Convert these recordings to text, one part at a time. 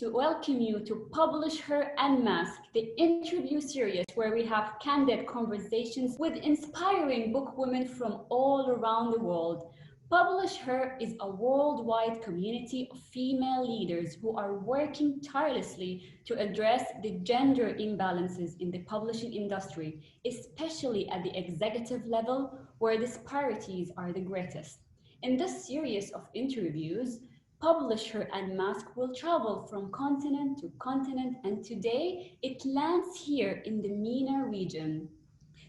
to welcome you to PublisHer Unmasked, the interview series where we have candid conversations with inspiring bookwomen from all around the world. PublisHer is a worldwide community of female leaders who are working tirelessly to address the gender imbalances in the publishing industry, especially at the executive level where disparities are the greatest. In this series of interviews, PublisHer Unmasked will travel from continent to continent, and today it lands here in the MENA region.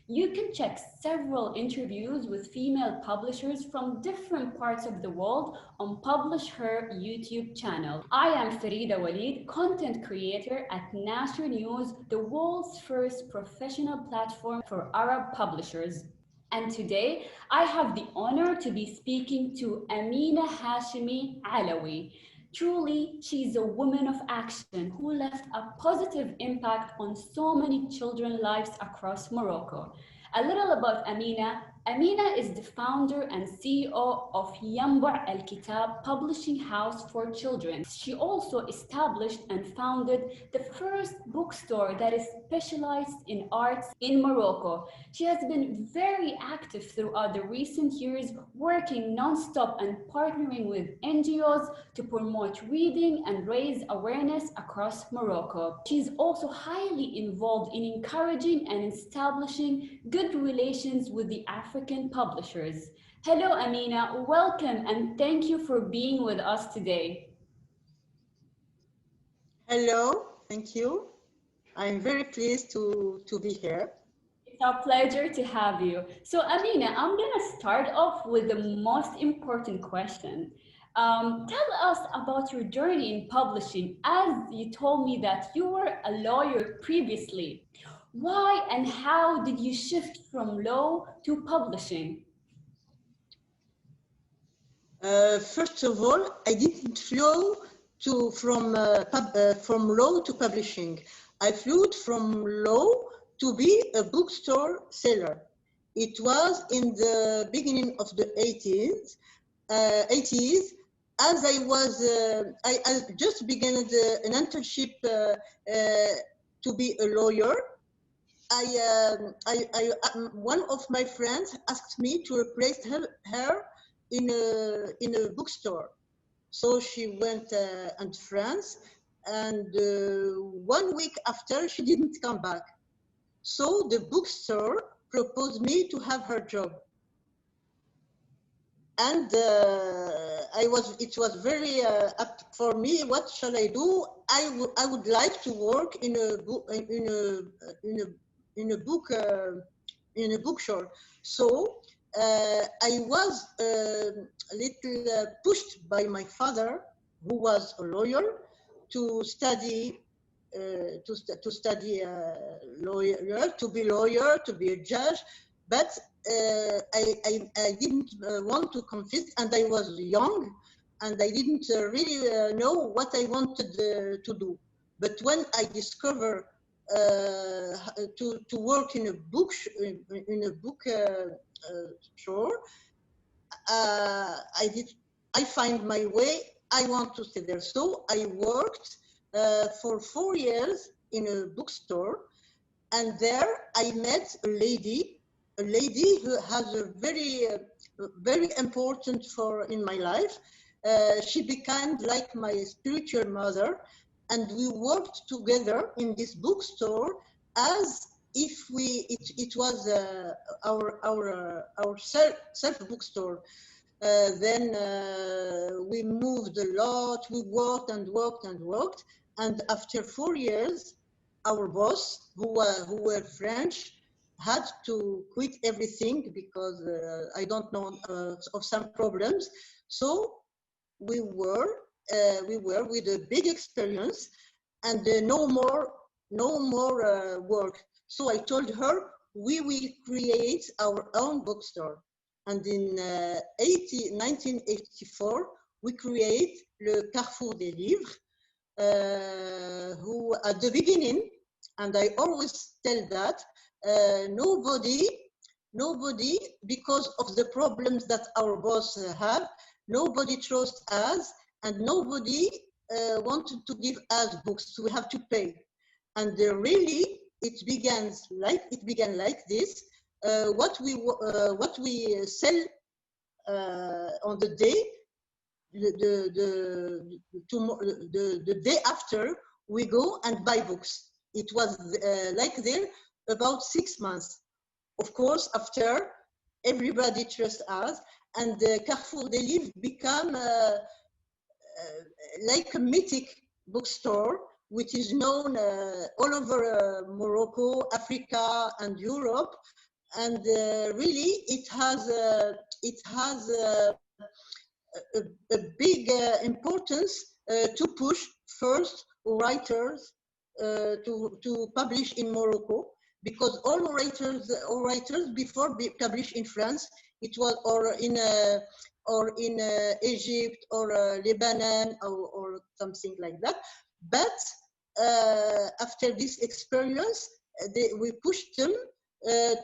You can check several interviews with female publishers from different parts of the world on PublisHer YouTube channel. I am Farida Walid, content creator at Nasher News, the world's first professional platform for Arab publishers. And today, I have the honor to be speaking to Amina Hachimi Alaoui. Truly, she's a woman of action who left a positive impact on so many children's lives across Morocco. A little about Amina. Amina is the founder and CEO of Yanbow Kitab publishing house for children. She also established and founded the first bookstore that is specialized in arts in Morocco. She has been very active throughout the recent years, working non-stop and partnering with NGOs to promote reading and raise awareness across Morocco. She's also highly involved in encouraging and establishing good relations with the African publishers. Hello, Amina. Welcome and thank you for being with us today. Hello, thank you. I'm very pleased to be here. It's our pleasure to have you. So, Amina, I'm going to start off with the most important question. Tell us about your journey in publishing, as you told me that you were a lawyer previously. Why and how did you shift from law to publishing? First of all, I didn't flow from law to publishing. I flew from law to be a bookstore seller. It was in the beginning of the 80s. As I was, I just began an internship to be a lawyer. One of my friends asked me to replace her in a bookstore. So she went in France, and 1 week after, she didn't come back. So the bookstore proposed me to have her job. And it was very up for me. What shall I do? I would like to work in a bookshop. So I was a little pushed by my father, who was a lawyer, to study lawyer, to be lawyer, to be a judge. But I didn't want to confess, and I was young, and I didn't really know what I wanted to do. But when I discovered to work in a book store, I find my way. I want to stay there. So I worked for 4 years in a bookstore, and there I met a lady who has a very important in my life. She became like my spiritual mother, and we worked together in this bookstore as if it was our self bookstore. Then we moved a lot. We worked and worked and worked, and after 4 years, our boss, who were French, had to quit everything because I don't know of some problems. So we were with a big experience and no more work. So I told her we will create our own bookstore. And in 1984, we create le Carrefour des Livres, who at the beginning, and I always tell that, nobody, because of the problems that our boss have, nobody trusts us, and nobody wanted to give us books. So we have to pay. And really, it began like this. What we sell on the day, the day after, we go and buy books. It was like there about 6 months. Of course, after everybody trusts us, and Carrefour des Livres became like a mythic bookstore, which is known all over Morocco, Africa, and Europe. And really, it has a big importance to push first writers to publish in Morocco, because all writers before published in France, it was or in Egypt or Lebanon or something like that. But after this experience, we pushed them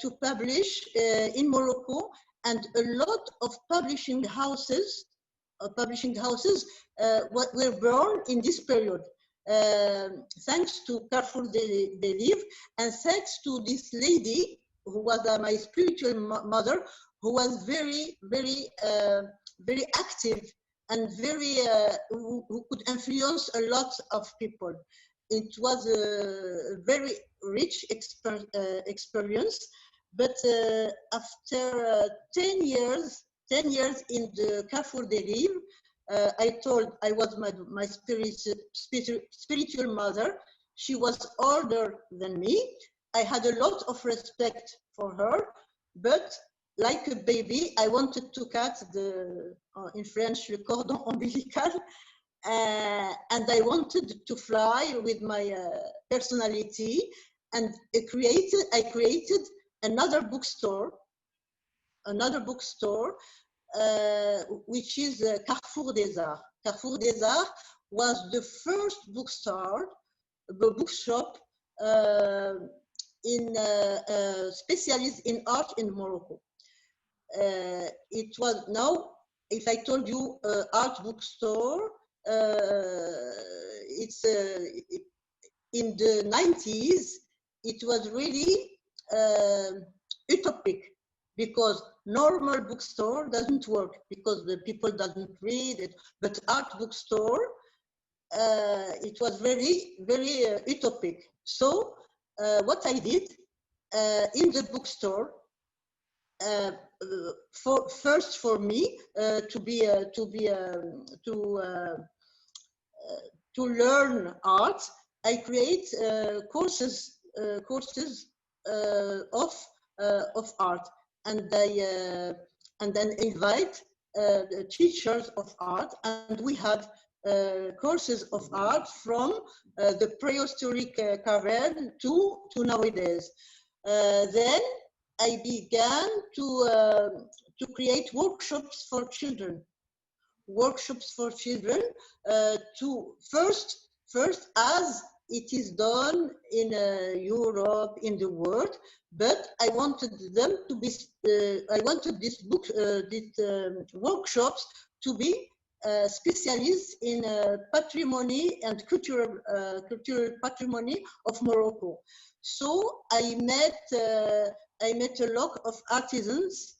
to publish in Morocco, and a lot of publishing houses were born in this period. Thanks to Carrefour des Livres, and thanks to this lady who was my spiritual mother, who was very active and who could influence a lot of people. It was a very rich experience. But after 10 years in the Carrefour des Livres, I was my spiritual mother. She was older than me. I had a lot of respect for her, but like a baby, I wanted to cut in French, le cordon ombilical, and I wanted to fly with my personality, and I created another bookstore, which is Carrefour des Arts. Carrefour des Arts was the first bookshop specialist in art in Morocco. It was now, if I told you art bookstore, it's in the 90s, it was really utopic, because normal bookstore doesn't work because the people doesn't read it. But art bookstore, it was very utopic. So what I did in the bookstore, for me to learn art, I create courses of art, and then invite the teachers of art, and we had courses of art from the prehistoric caravane to nowadays. Then I began to create workshops for children. To first as it is done in Europe, in the world, but I wanted them to be. I wanted these workshops to be specialists in patrimony and cultural patrimony of Morocco. So I met a lot of artisans,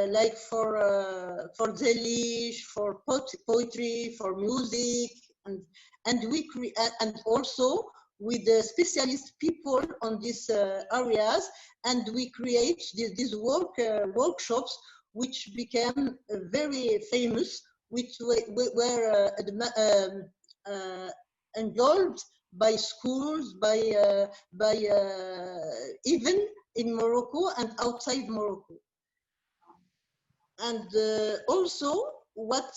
like for zelish, for poetry, for music, and also with the specialist people on these areas, and we create these workshops, which became very famous, which were involved by schools, by even in Morocco and outside Morocco. And also, what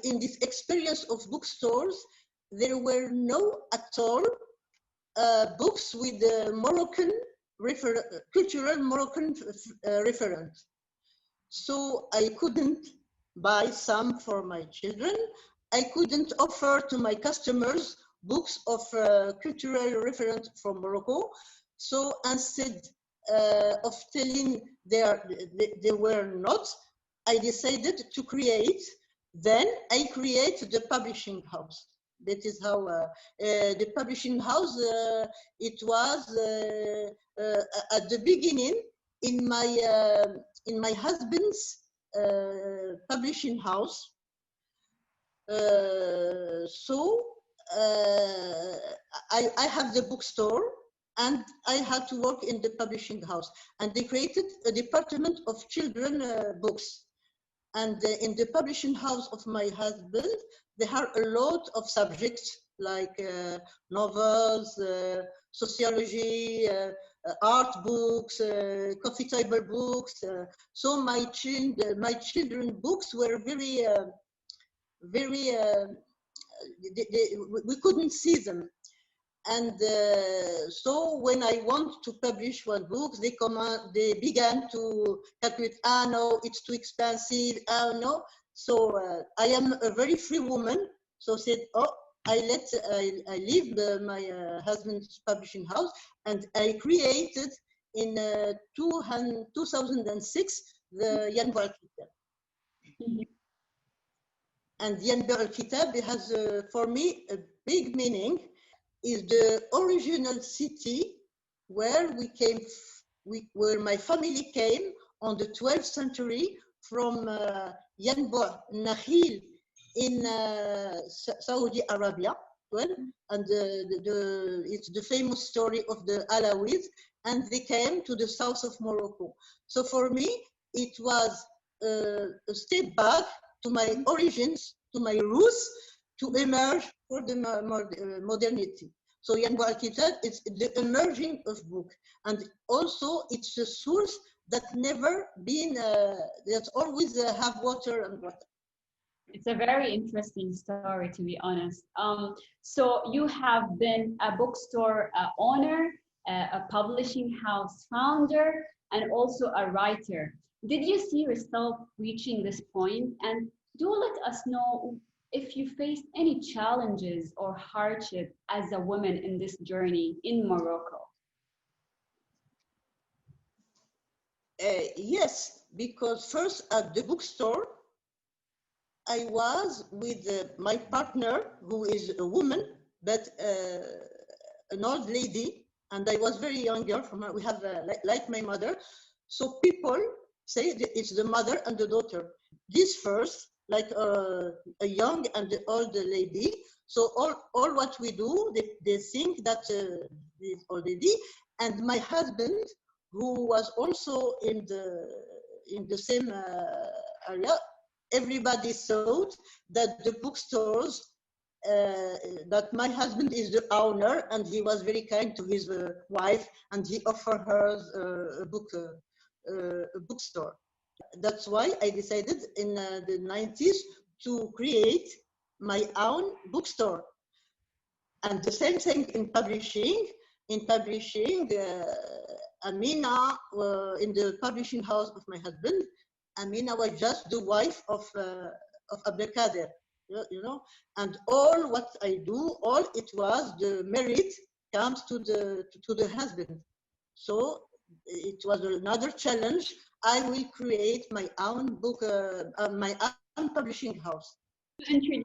in this experience of bookstores, there were no at all books with Moroccan cultural Moroccan reference. So I couldn't buy some for my children. I couldn't offer to my customers books of cultural reference from Morocco. So instead of telling they were not, I decided to create. Then I created the publishing house. That is how the publishing house, it was at the beginning in my husband's publishing house. So I have the bookstore, and I had to work in the publishing house, and they created a department of children books. And in the publishing house of my husband, there are a lot of subjects like novels, sociology, art books, coffee table books. So my children books were very, we couldn't see them. And so when I want to publish one book, they began to calculate, no, it's too expensive, no. So I am a very free woman. So said, oh, I leave my husband's publishing house, and I created in 2006 the Yanbow Kitab. And Yanbow Kitab has for me a big meaning. Is the original city where where my family came on the 12th century from Yanbow, Nakhil in Saudi Arabia. Well, and it's the famous story of the Alawis, and they came to the south of Morocco. So for me, it was a step back to my origins, to my roots, to emerge for the modernity. So Yanbow Kitab is the emerging of book, and also it's a source that never been, that always have water and water. It's a very interesting story, to be honest. So you have been a bookstore owner, a publishing house founder, and also a writer. Did you see yourself reaching this point? And do let us know if you faced any challenges or hardship as a woman in this journey in Morocco. Yes, because first at the bookstore, I was with my partner, who is a woman, but an old lady, and I was very younger from her. We have, like my mother. So people say that it's the mother and the daughter. This first, like a young and the old lady. So all what we do, they think that this old lady, and my husband, who was also in the same area, everybody thought that the bookstores, that my husband is the owner, and he was very kind to his wife, and he offered her a bookstore. That's why I decided in the 90s to create my own bookstore. And the same thing in publishing. In publishing, Amina, in the publishing house of my husband, Amina was just the wife of Abdelkader, you know. And all what I do, all it was the merit comes to the husband. So it was another challenge. I will create my own book, my own publishing house. To introduce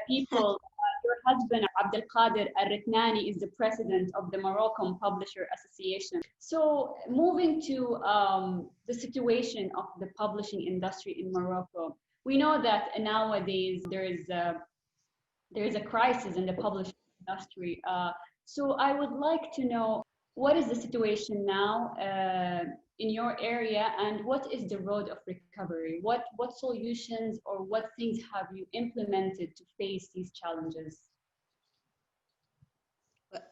people, your husband, Abdelkader Al-Ritnani, is the president of the Moroccan Publisher Association. So moving to the situation of the publishing industry in Morocco, we know that nowadays there is a crisis in the publishing industry. So I would like to know, what is the situation now in your area, and what is the road of recovery? What solutions or what things have you implemented to face these challenges?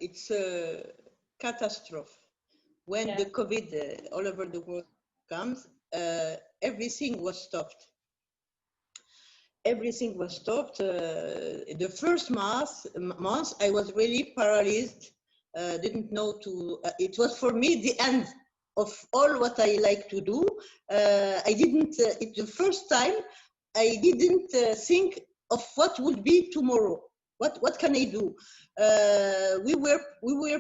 It's a catastrophe. When the COVID all over the world comes, everything was stopped. Everything was stopped. The first month, I was really paralyzed. Didn't know it was for me the end of all what I like to do. I didn't, it's the first time I didn't think of what would be tomorrow. What can I do? We were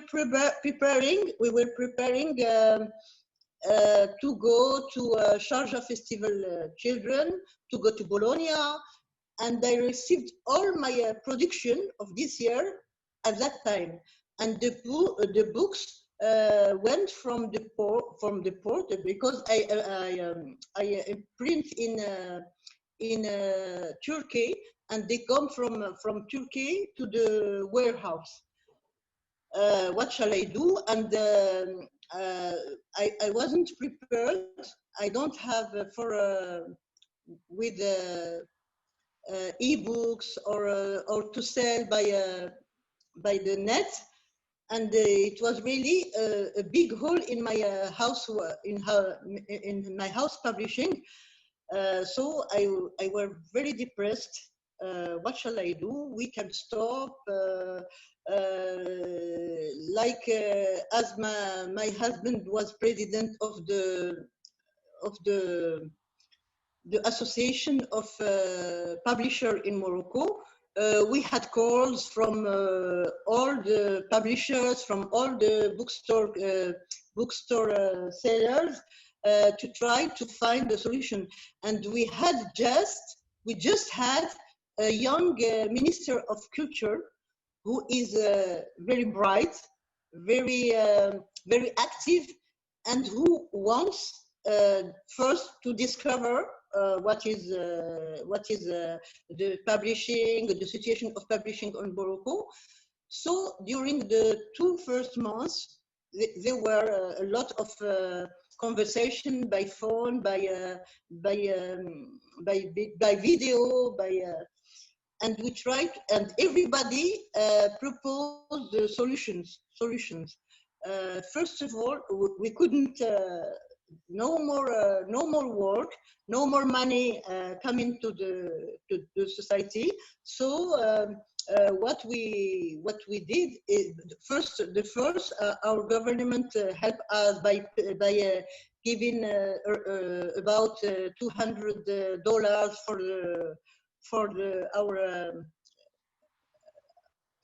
preparing to go to Sharjah Festival Children, to go to Bologna, and I received all my production of this year at that time. And the books went from the port because I print in Turkey, and they come from Turkey to the warehouse. What shall I do? And I wasn't prepared. I don't have with e-books or to sell by the net, and it was really a big hole in my house in my house publishing. So I were very depressed. What shall I do? We can stop. As my husband was president of the association of publisher in Morocco, we had calls from all the publishers, from all the bookstore sellers, to try to find a solution. And we just had a young minister of culture who is very bright, very active, and who wants first to discover what is the publishing, the situation of publishing in Morocco. So during the 2 first months, there were a lot of conversation by phone, by video, and we tried, and everybody proposed the solutions. First of all, we couldn't. No more work, no more money coming to the society. So what we did is our government helped us by giving about $200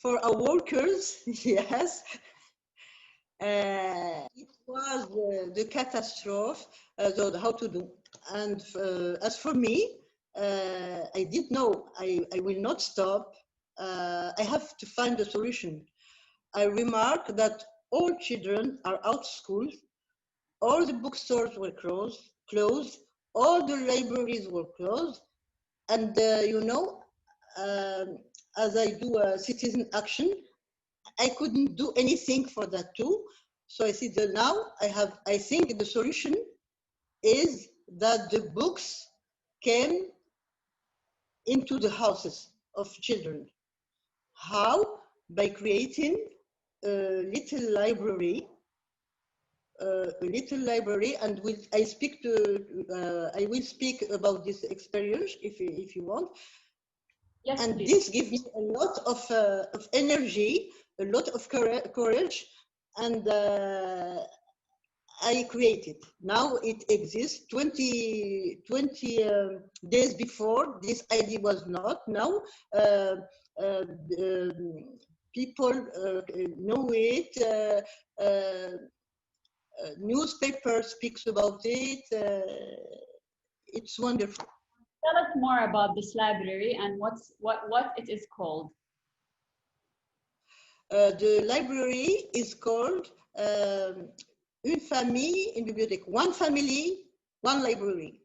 for our workers. Yes. It was the catastrophe, how to do. And as for me, I did know I will not stop. I have to find a solution. I remarked that all children are out of school, all the bookstores were closed, all the libraries were closed, and as I do a citizen action, I couldn't do anything for that too. So I said that now I think the solution is that the books came into the houses of children. How? By creating a little library, and I will speak about this experience if you want. Yes, and please. This gives me a lot of energy, a lot of courage, and I created. Now it exists. 20 days before, this idea was not. Now people know it. Newspaper speaks about it. It's wonderful. Tell us more about this library and what it is called. The library is called Une famille, une bibliothèque. One family, one library.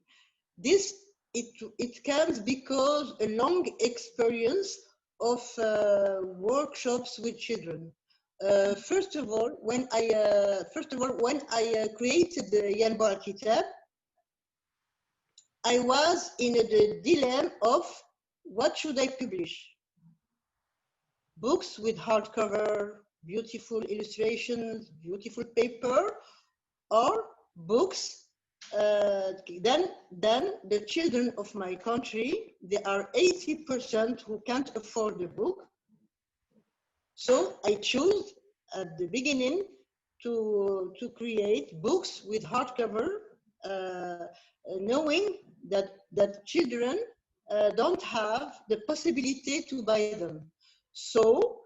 It comes because a long experience of workshops with children. First of all, when I created the Yanbow Kitab, I was in the dilemma of what should I publish? Books with hardcover, beautiful illustrations, beautiful paper, or books. Then the children of my country, there are 80% who can't afford the book. So I chose at the beginning to create books with hardcover, knowing that children don't have the possibility to buy them. So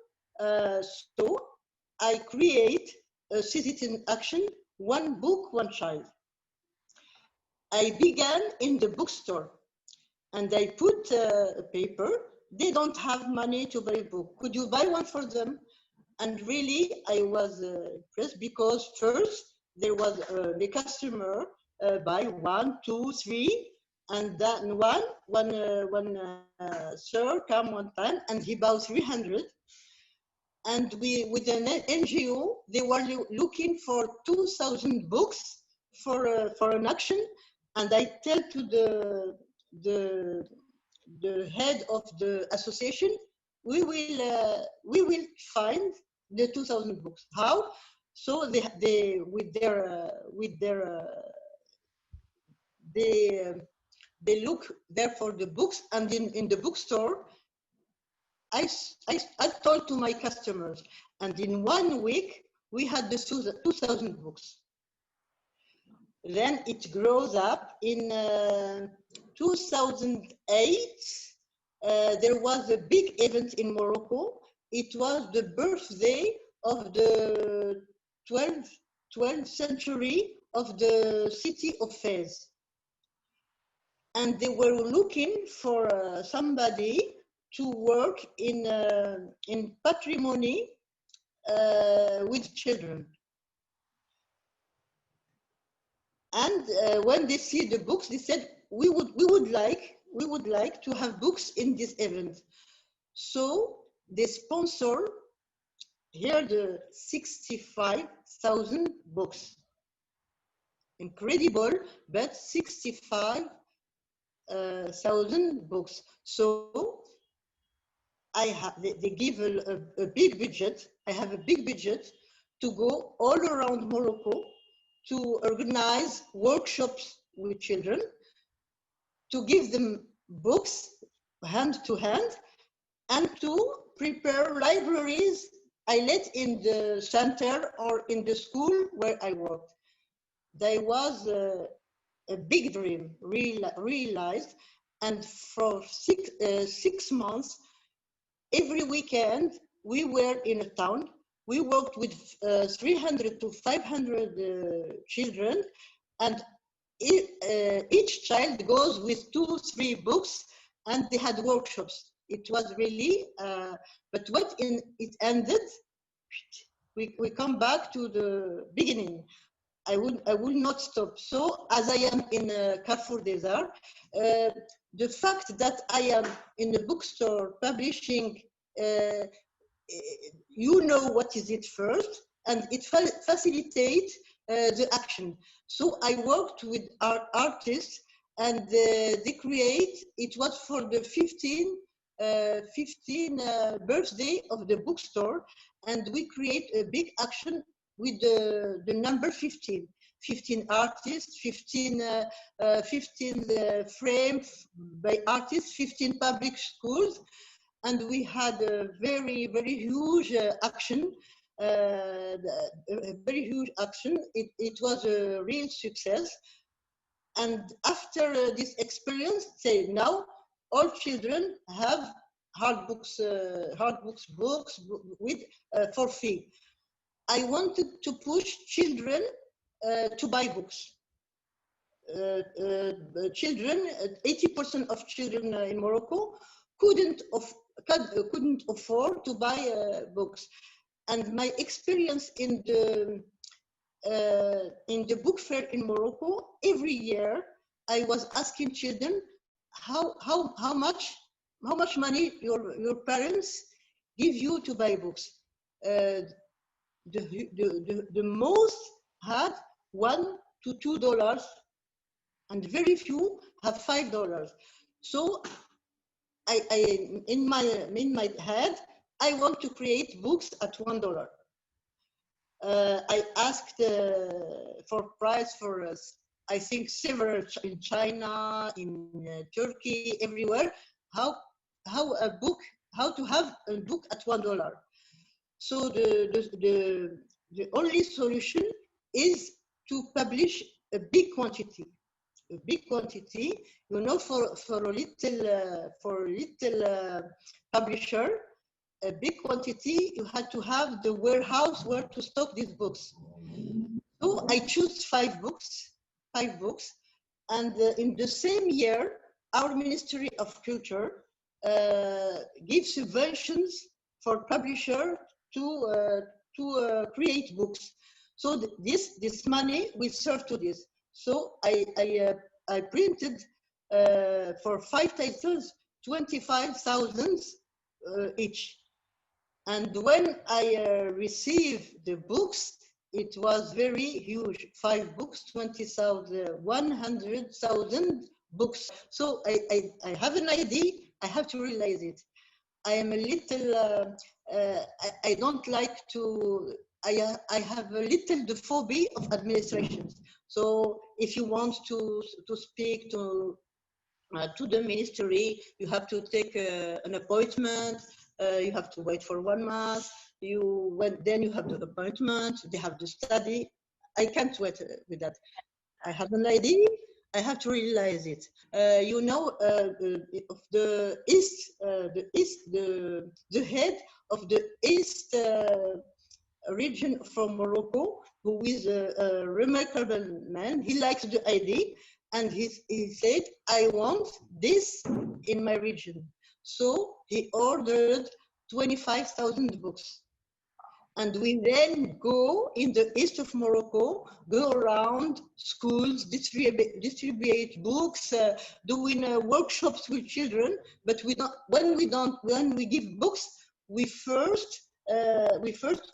I create a citizen action, one book, one child. I began in the bookstore. And I put a paper. They don't have money to buy a book. Could you buy one for them? And really, I was impressed because first there was the customer buy 1, 2, 3, and then one sir come one time and he bought 300. And we, with an NGO, they were looking for 2,000 books for an action. And I tell to the head of the association, we will find the 2,000 books. How? So they look there for the books, and in the bookstore, I told to my customers, and in 1 week we had the 2,000 books. Then it grows up. In 2008, there was a big event in Morocco. It was the birthday of the 12th century of the city of Fez. And they were looking for somebody to work in patrimony with children. And when they see the books, they said, we would like to have books in this event. So they sponsor here the 65,000 books. Incredible, but 65,000 books. So they give a big budget. I have a big budget to go all around Morocco to organize workshops with children, to give them books hand to hand, and to prepare libraries I let in the center or in the school where I worked. There was a big dream realized, and for six months, every weekend we were in a town. We worked with 300 to 500 children, and each child goes with 2, 3 books, and they had workshops. It was really, but what it ended, we come back to the beginning. I will not stop. So as I am in Carrefour des Arts, the fact that I am in a bookstore publishing, you know what is it first, and it facilitates the action. So I worked with artists, and they create, it was for the 15 birthday of the bookstore, and we create a big action with the number 15. 15 artists, 15 frames by artists, 15 public schools, and we had a very, very huge action. A very huge action. It was a real success. And after this experience, say now all children have hard books with for free. I wanted to push children to buy books. Children, 80% of children in Morocco couldn't afford to buy books. And my experience in the book fair in Morocco, every year I was asking children how much money your parents give you to buy books. The most had $1 to $2, and very few have $5. So I in my head, I want to create books at $1. I asked for price for I think several in China, in Turkey, everywhere. How to have a book at $1. So the only solution is to publish a big quantity. A big quantity, you know, for a little publisher, a big quantity, you had to have the warehouse where to stock these books. So I choose 5 books, and in the same year, our Ministry of Culture gives subventions for publisher to create books. So this money will serve to this. So I printed for 5 titles 25,000 each. And when I received the books, it was very huge. 5 books, 20,000, 100,000 books. So I have an idea. I have to realize it. I am a little. I don't like to. I have a little the phobia of administrations. So if you want to speak to the ministry, you have to take an appointment. You have to wait for 1 month. Then you have the appointment. They have the study. I can't wait with that. I have an idea. I have to realize it. You know, of the head of the east region from Morocco, who is a remarkable man. He likes the idea, and he said, I want this in my region. So he ordered 25,000 books. And we then go in the east of Morocco, go around schools, distribute books, doing workshops with children. But when we give books, we first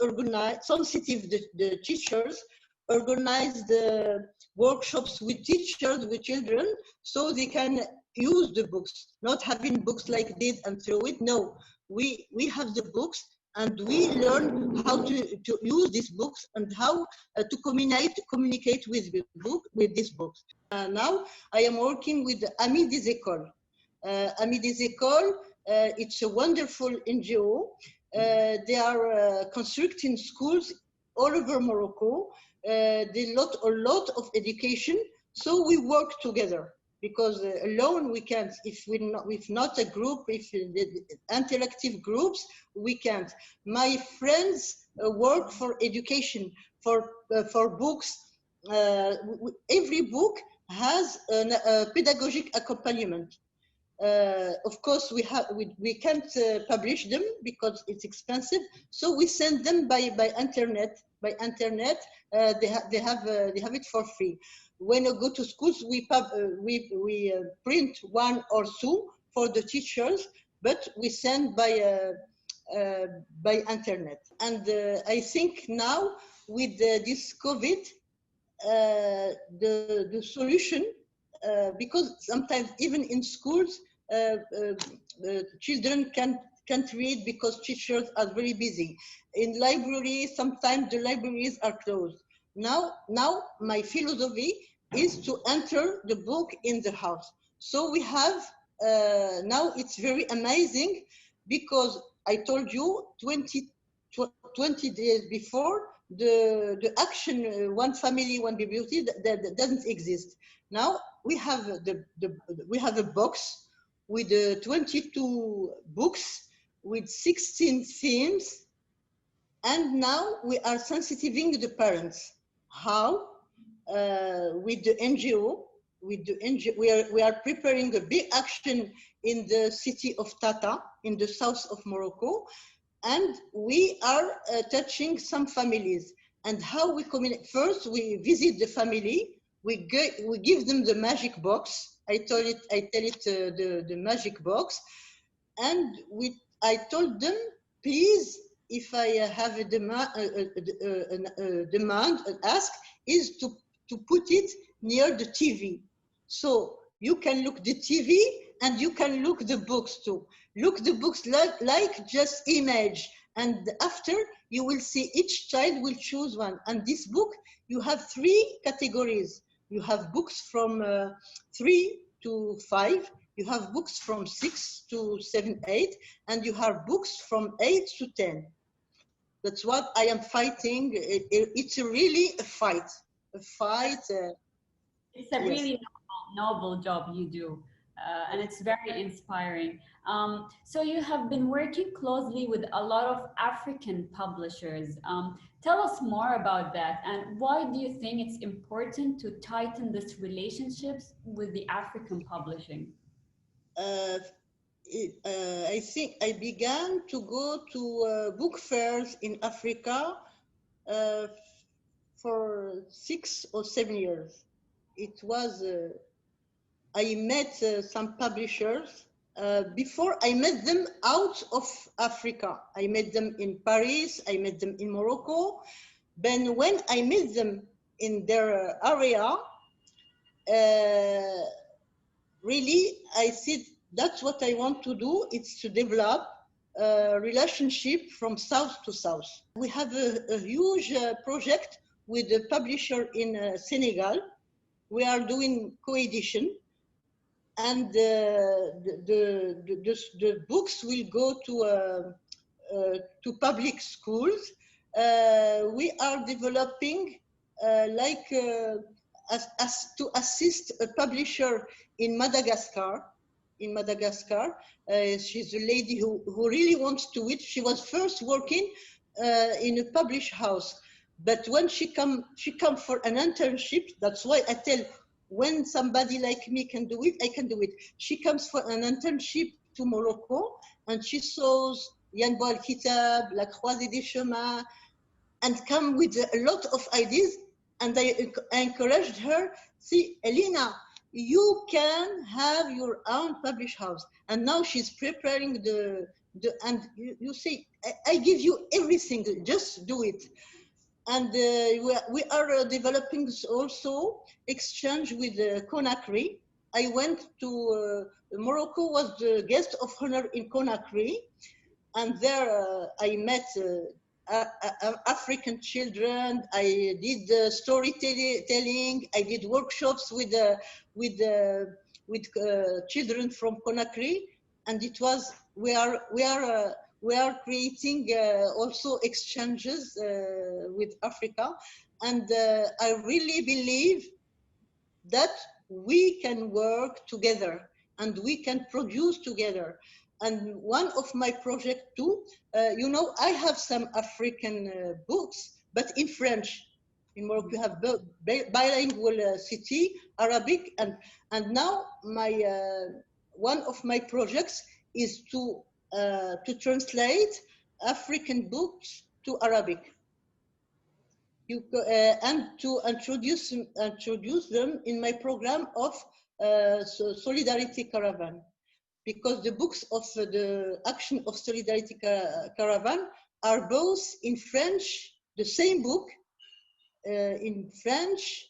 organize, sensitive the teachers, organize the workshops with teachers, with children, so they can use the books, not having books like this and throw it. No, we have the books, and we learn how to use these books and how to communicate with these books. Now I am working with Amis des Écoles. Amis des Écoles, it's a wonderful NGO. They are constructing schools all over Morocco. They a lot of education, so we work together. Because alone we can't. If not a group, if the interactive groups, we can't. My friends work for education, for books. Every book has a pedagogic accompaniment. Of course, we can't publish them because it's expensive. So we send them by internet. By internet, they have it for free. When I go to schools, we print 1 or 2 for the teachers, but we send by internet. And I think now with this COVID, the solution, because sometimes even in schools, children can't read because teachers are very busy. In libraries, sometimes the libraries are closed. Now my philosophy is to enter the book in the house. So we have, now it's very amazing, because I told you 20 days before, the action, one family, one bibliothèque, that doesn't exist. Now we have a box with 22 books with 16 themes, and now we are sensitizing the parents. How? With the NGO, we are preparing a big action in the city of Tata, in the south of Morocco, and we are touching some families. And how we communicate? First, we visit the family. We give them the magic box. I tell it the magic box, and I told them, please, if I have a demand, an ask, is to put it near the TV, so you can look the TV and you can look the books too. Look the books like just image, and after you will see each child will choose one. And this book, you have 3 categories. You have books from 3 to 5. You have books from 6 to 7, 8, and you have books from 8 to 10. That's what I am fighting. It's really a fight. It's a really noble job you do, and it's very inspiring. So you have been working closely with a lot of African publishers. Tell us more about that, and why do you think it's important to tighten these relationships with the African publishing? I think I began to go to book fairs in Africa uh, for 6 or 7 years. It was, I met some publishers. Before I met them out of Africa. I met them in Paris, I met them in Morocco. Then when I met them in their area, really, I said, that's what I want to do. It's to develop a relationship from south to south. We have a huge project with a publisher in Senegal. We are doing co-edition, and the books will go to public schools. We are developing as to assist a publisher in Madagascar. She's a lady who really wants to it. She was first working in a published house, but when she come for an internship. That's why I tell, when somebody like me can do it, I can do it. She comes for an internship to Morocco, and she saws Yanbow, Kitab, La Croisée des Chemins, and come with a lot of ideas. And I encouraged her, see, Elina, you can have your own published house. And now she's preparing and you say, I give you everything, just do it. And we are developing also exchange with Conakry. I went to Morocco, was the guest of honor in Conakry, and there I met African children. I did storytelling. I did workshops with children from Conakry, and it was we are creating also exchanges with Africa, and I really believe that we can work together and we can produce together. And one of my projects too, I have some African books, but in French. In Morocco, you have bilingual city, Arabic, and now one of my projects is to translate African books to Arabic. And to introduce them in my program of Solidarity Caravan, because the books of the Action of Solidarity Caravan are both in French, the same book in French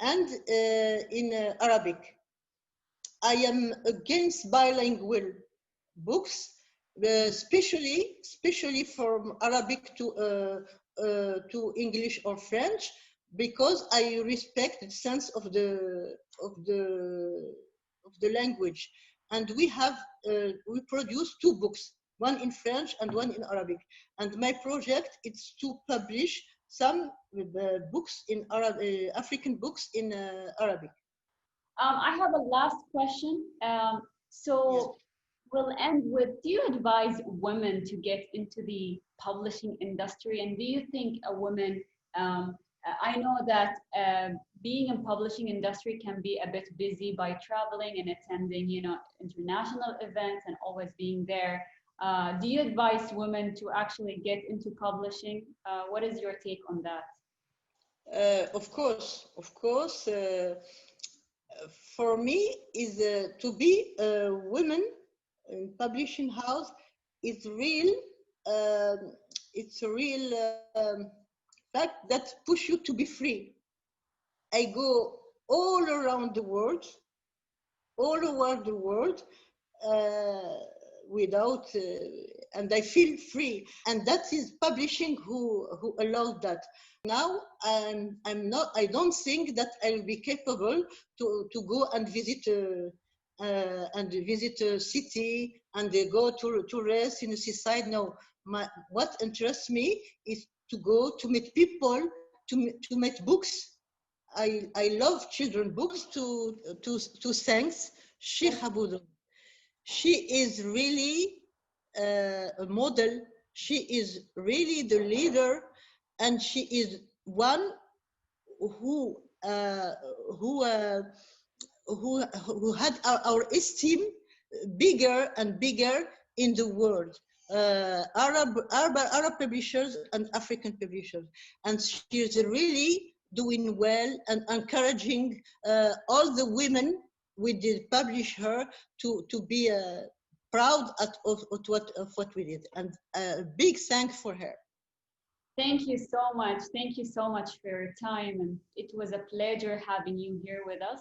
and in Arabic. I am against bilingual books, especially from Arabic to English or French, because I respect the sense of the language. And we produce 2 books, one in French and one in Arabic. And my project is to publish some books in African books in Arabic. I have a last question. Yes. We'll end with, do you advise women to get into the publishing industry? And do you think a woman, I know that being in publishing industry can be a bit busy by traveling and attending, international events and always being there. Do you advise women to actually get into publishing? What is your take on that? Of course. For me, is to be a woman in publishing house is real. It's a real fact that push you to be free. I go all around the world, without, and I feel free. And that is publishing who allowed that. Now I don't think that I'll be capable to go and visit a city and go to rest in a seaside. No, what interests me is to go to meet people, to meet books. I love children books to thanks Sheikh Aboudou. She is really a model. She is really the leader, and she is one who had our esteem bigger and bigger in the world. Arab publishers and African publishers, and she is really doing well and encouraging all the women we did publish her to be proud of what we did, and a big thanks for her. Thank you so much. Thank you so much for your time, and it was a pleasure having you here with us.